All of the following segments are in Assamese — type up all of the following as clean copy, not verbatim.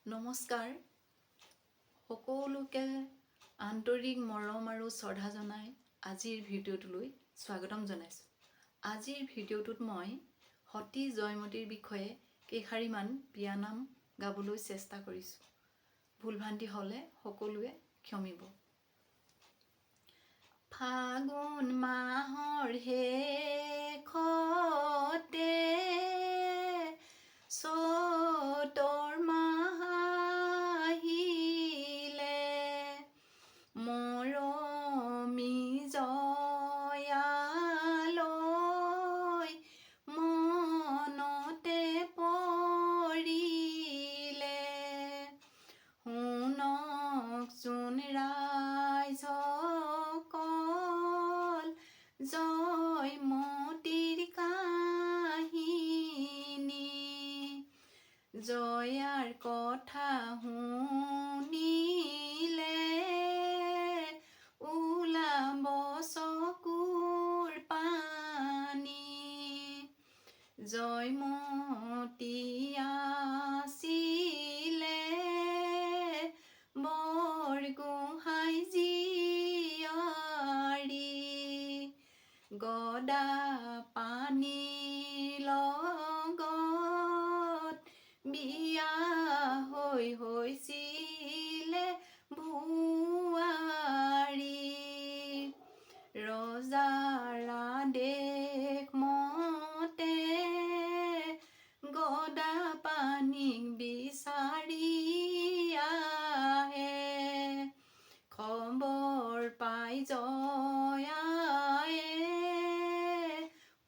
নমস্কাৰ সকলোকে আন্তৰিক মৰম আৰু শ্ৰদ্ধা জনাই আজিৰ ভিডিঅ'টোলৈ স্বাগতম জনাইছোঁ। আজিৰ ভিডিঅ'টোত মই সতী জয়মতীৰ বিষয়ে কেইষাৰিমান বিয়ানাম গাবলৈ চেষ্টা কৰিছোঁ। ভুল ভ্ৰান্তি হ'লে সকলোৱে ক্ষমিব। ফাগুন মাহৰ শেষতে চ'তৰ মাহ আহিলে, মৰমী জয়ালৈ মনতে পৰিলে। শুনকচোন ৰাইজসকল জয়মতীৰ কাহিনী, জয়াৰ কথা শুনিলে ওলাব চকুৰ পানী। জয়মতী আছিলে বৰগোহাঁই জীয়ৰী, গদাপাণি লগত বিয়া হৈছিলে বোৱাৰী। ৰজাৰ আদেশ মতে গদাপাণিক বিচাৰি আহে, খবৰ পাই জয়ায়ে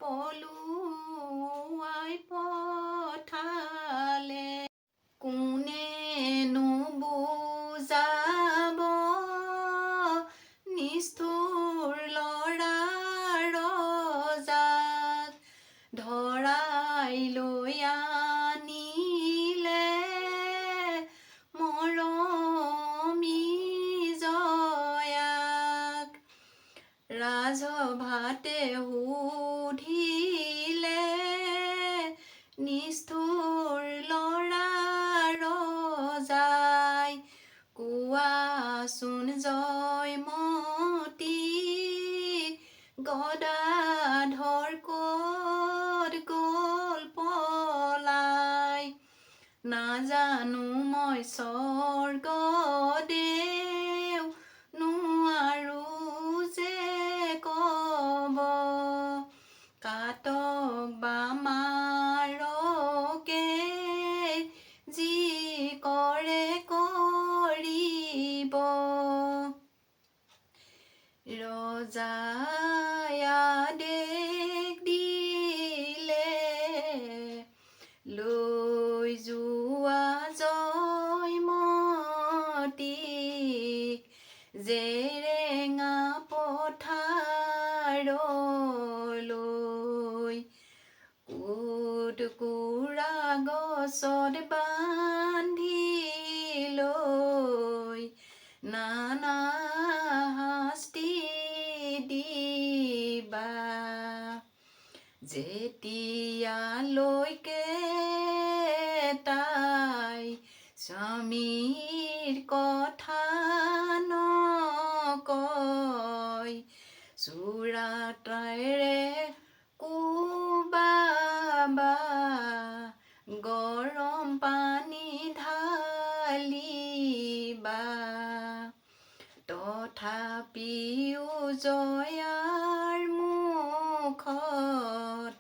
পলুৱাই পঠালে। কোনেনো বুজাব নিষ্ঠুৰ ল'ৰাৰ ৰজাক, ধৰাই লৈ আনিলে মৰমী জয়াক। ৰাজসভাতে সুধিলে নিষ্ঠুৰ ল'ৰা ৰজাই, কোৱাচোন জয়মতী গদাধৰ ক'ত গ'ল পলাই। নাজানো মই স্বৰ্গদেৱ নোৱাৰো যে ক'ব, কাটক বা মাৰকে যি কৰে কৰিব। ৰজাই আদেশ দিলে লৈ যোৱা জয়মতীক জেৰেঙা পথাৰলৈ। কুটকুৰা গছত বান্ধি লৈ নানা শাস্তি দিবা, যেতিয়ালৈকে তাই স্বামীৰ কথা নকয়। চোৰাতেৰে কোবাবা, গৰম পানী ঢালিবা, তথাপিও জয়াৰ মুখত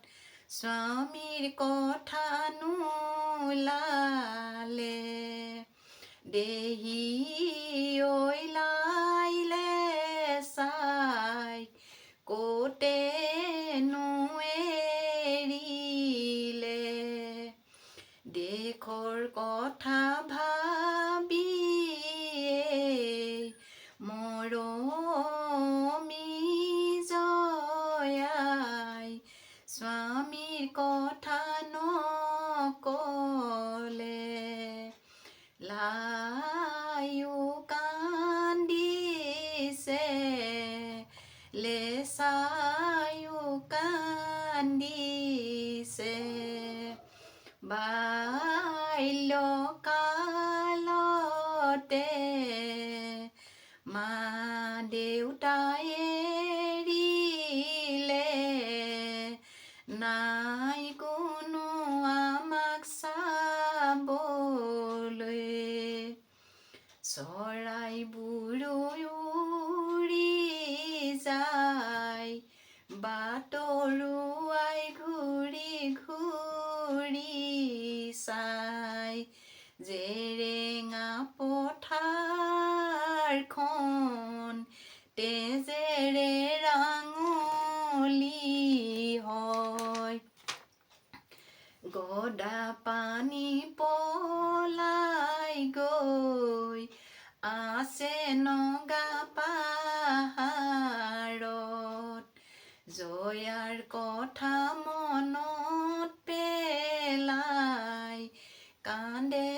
স্বামীৰ কথা নোলালে। দেহি ঐ লাইলে চাই ক'তেনো এৰিলে, দেশৰ কথা ভাবিয়েই মৰমী জয়াই স্বামীৰ কথা নকলে। লায়ো কান্দিছে লেচায়ো কান্দিছে, বাল্যকাল ঘৰতে মা দেউতাই এৰিলে নাই কোনো আমাক চাবলৈ চৰাইবোৰো উৰি যায় বাটৰুৱাই ঘূৰি ঘূৰি চাই জেৰেঙা পথাৰখন তেজেৰে ৰাঙলী হয় গদা পানী পলাই গৈ আছে নগা পাহাৰত জয়াৰ কথা মনত পেলাই কান্দে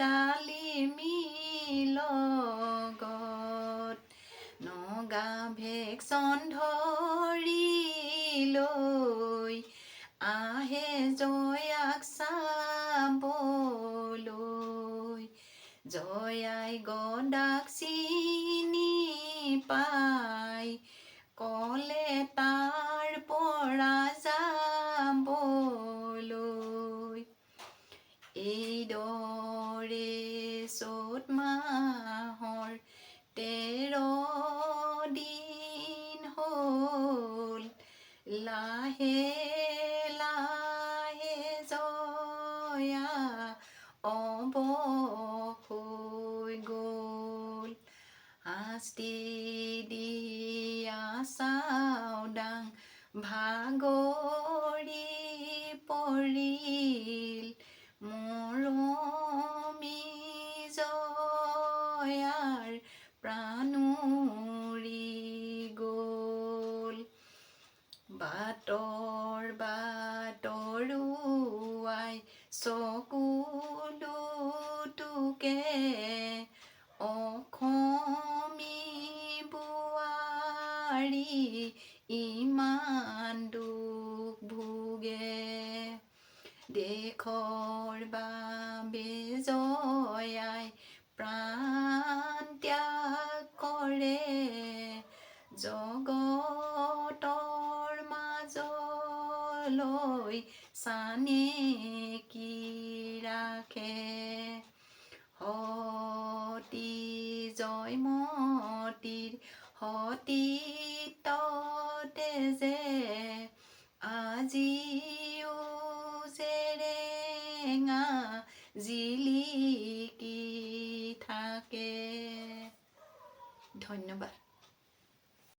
ডালিমী লগত নগা ভেকচন ধৰি লৈ আহে জয়াক চাবলৈ জয়াই গদাক চিনি পাই কলে তাৰ পৰা যাবলৈ এইদৰে চ'ত মাহৰ 13 দিন হ'ল লাহে লাহে জয়া অৱস হৈ গ'ল শাস্তি দিয়া চাওদাং ভাগৰি পৰিল মৰমী জয়াৰ প্ৰাণ উৰি গ'ল বাটৰুৱাই চকুলোটোকে অসমী বোৱাৰী ইমান দুখ ভোগে দেশৰ বাবে জয়াই প্ৰাণ ত্যাগ কৰে জগতৰ মাজলৈ চানেকি ৰাখে সতী জয়মতীৰ সতীত্বতে যে আজিও জেৰেঙা জিলিকি থাকে ধন্যবাদ।